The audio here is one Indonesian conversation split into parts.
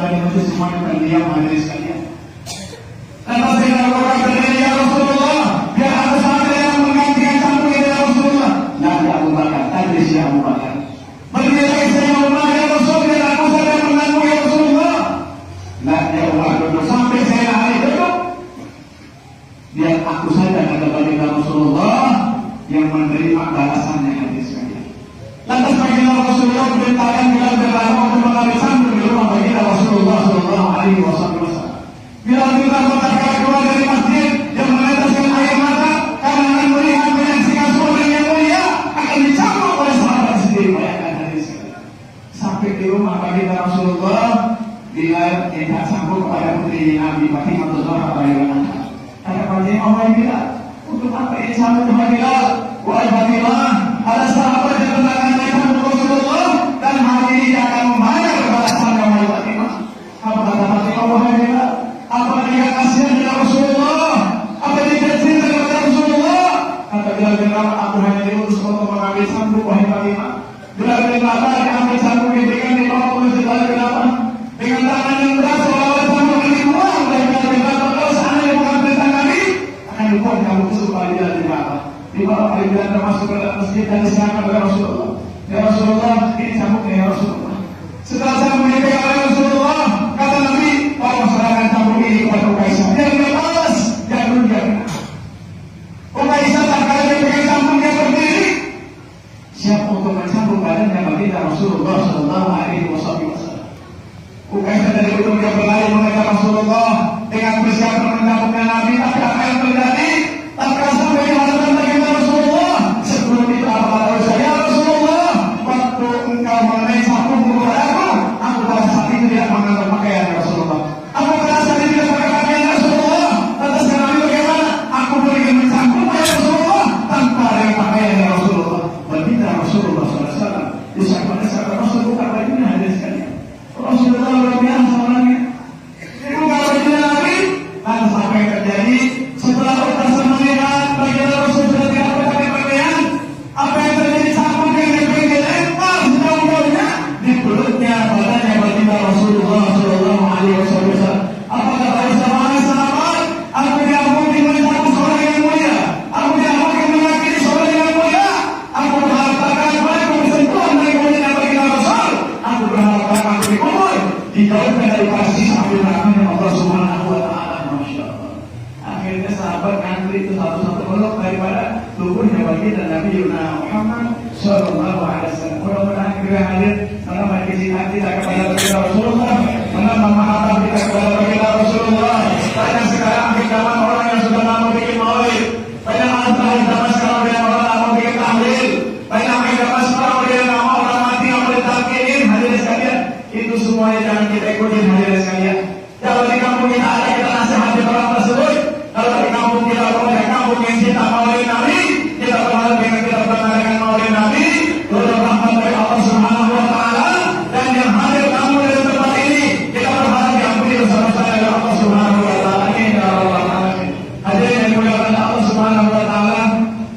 ada di masjid semuanya pendiam hadirin sekalian. Lantas Sayyidina Abu Bakar berdiri, ya Rasulullah, biar aku saja yang menggantikan cambuk ini ya Rasulullah. Nah, ya Abu Bakar, tadi si Abu Bakar. Berdiri lagi Sayyidina Umar, ya Rasulullah, biar aku saja yang mengganggu ya Rasulullah. Nah, ya Umar duduk sampai Sayyidina Ali duduk. Biar aku saja kata baginda Rasulullah yang menerima balasannya hadirin sekalian. Lantas baginda Rasulullah beritakan Bilal berlalu untuk mengambil cambuk di rumah baginda Rasulullah Sallallahu Alaihi Wasallam. Bilal berkata keluar dari masjid yang meneteskan air mata karena akan melihat menyaksikan surga yang mulia akan dicambuk oleh sahabat sendiri. Bayangkan hadirin sekalian. Sampai di rumah baginda Rasulullah, Bilal tidak sanggup kepada putri Nabi Fatimah Zahra radhiyallahu anha. Kata Fatimah, wahai Bilal, untuk apa ini sambut wahai Bilal? Wahai Fatimah, ada sahabat yang menangani sambut Rasulullah dan hari ini dia akan membayar balasannya wahai Fatimah. Apa kata Fatimah, wahai Bilal? Apa dia kasihan dengan Rasulullah? Apa dia cinta kepada Rasulullah? Kata Bilal bin Rabah, aku hanya diutus untuk mengambil sambut wahai Fatimah. Bilal bin Rabah diambil sambut diberikan di bawah oleh Bilal bin Rabah dengan tangan yang berat seolah-olah sambut ini keluar dari Bilal bin Rabah. Kalau seandainya bukan perintah Nabi, akan dibuat kamu tusuk pada Bilal bin Rabah. Dibawa oleh Bilal termasuk ke dalam masjid dan diserahkan oleh Rasulullah. Ya Rasulullah, ini sambutnya ya Rasulullah. Setelah sambut dipegang oleh Rasulullah, kata Nabi, tolong serahkan sambut ini kepada Ukaisah. Dia balas, dia dunia. Ukaisah tak kala dipegang sambut dia berdiri, siap untuk mencambuk badannya baginda Rasulullah Sallallahu Alaihi Wasallam. Ukaisah dari ujung dia berlari mengejar Rasulullah dengan persiapan mencambuknya Nabi. Tapi apa yang terjadi? Tak kala sampai di hadapan baginda Rasulullah. Sebelum itu apa kata Ukaisah? Ya Rasulullah, waktu engkau mengenai sambungmu kepada aku pada saat itu tidak mengantar pakaian ya Rasulullah. Aku pada saat itu tidak pakai pakaian ya Rasulullah. Lantas Nabi bagaimana? Aku boleh mencambukmu ya Rasulullah tanpa ada pakaian ya Rasulullah. Baginda Rasulullah SAW disambutnya sahabat Rasul bukan bajunya hadirin sekalian. Rasulullah luar biasa orangnya. Itu kalau bajunya Nabi, lantas apa yang terjadi? Setelah Ukaisah melihat baginda Rasul sudah tidak pakai pakaian, apa yang terjadi? Sambut yang dilempar sejauh-jauhnya di perutnya badannya baginda Rasulullah Sallallahu Alaihi Wasallam. Apa kata Aisyah? Wahai sahabat, aku tidak mungkin mencambuk seorang yang mulia. Aku tidak mungkin menyakiti seorang yang mulia. Aku berharap takkan aku bersentuhan dari baginda baginda Rasul. Aku berharap takkan aku dikubur dijauhkan dari kasih sambil rahmatnya Allah Subhanahu Wa Taala. Masya Allah. Akhirnya sahabat ngantri itu satu-satu peluk daripada tubuhnya baginda Nabi Muhammad Sallallahu Alaihi Wasallam. Mudah-mudahan kita hadir menambah kecintaan kita kepada baginda Rasulullah, menambah mahabbah kita kepada baginda Rasulullah. Banyak sekarang kita orang yang sudah lama bikin maulid, banyak ahli zaman sekarang yang orang lama bikin tahlil, banyak ahli zaman sekarang yang lama orang mati yang bertakbirin. Hadirin sekalian, itu semuanya jangan kita ikutin hadirin sekalian. Kalau di kampung kita ada, kita nasihati orang tersebut. Kalau di kampung kita punya kampung yang cinta maulid Nabi, kita berharap dengan kita berkenalkan maulid Nabi, turun rahmat dari Allah Subhanahu Wa Taala, dan yang hadir kamu dari tempat ini, kita berharap diampuni dosa-dosa dari Allah Subhanahu Wa Taala. Ini ya Rabbal Alamin. Hadirin yang dimuliakan Allah Subhanahu Wa Taala,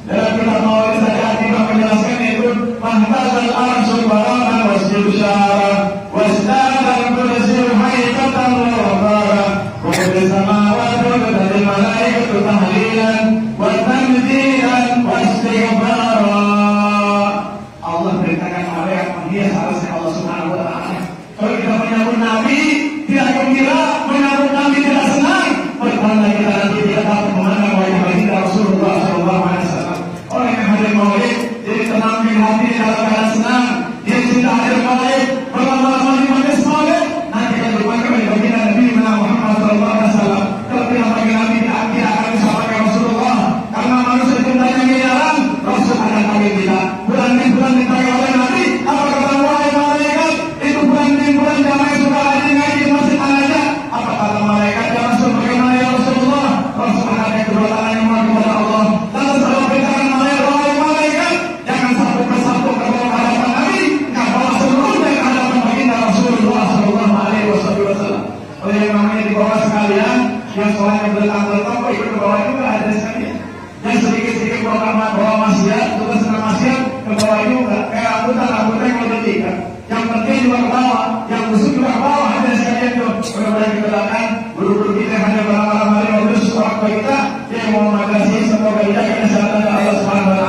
dalam kitab maulid saja kita menjelaskan itu mahtal al-arsul barana wasjud syara wasdaqan kursil haitatan wabara kulli samawati wa malaikatu tahlilan wa tamjidan wa istighfara. Allah beritakan apa yang menghias alasnya Allah Subhanahu Wa Taala. Kalau kita menyambut Nabi tidak gembira, menyambut Nabi tidak senang, pertanda kita nanti tidak dapat memandang wajah baginda Rasulullah Sallallahu Alaihi Wasallam. Orang yang hadir maulid jadi tenang di hati dalam keadaan senang. Dia cinta hadir maulid, berlama-lama di majlis maulid, nanti akan dipanggil oleh baginda Nabi Muhammad Sallallahu Alaihi Wasallam. Kalau tidak panggil Nabi, tidak akan bisa panggil Rasulullah. Karena manusia cintanya miliaran, Rasul akan panggil kita. Bulan dipanggil oleh Nabi. Apa kata wahai malaikat? Itu bulan damai sudah hadir ngaji di masjid aja. Apa kata malaikat? Ya Rasul, bagaimana ya Rasulullah? Rasul akan kedua tangannya mengadu kepada Allah. Lalu saya beritakan wahai malaikat, jangan satu persatu ke bawah hadapan Nabi, enggak bawa seluruhnya ke hadapan baginda Rasulullah Sallallahu Alaihi Wasallam. Oleh yang namanya di bawah sekalian, yang sholatnya bertambah-tambah kok ikut ke bawah juga ada sekalian. Yang sedikit-sedikit bawa maksiat, tugas senang maksiat ke bawah juga. Kayak rambutan yang mau ditikan. Yang penting juga ke bawah, yang busuk juga ke bawah ada sekalian. mudah-mudahan kita doakan guru-guru kita hanya malam-malam hari memberi support kita yang mau makasih semoga hidayah kesehatan Allah Subhanahu wa taala.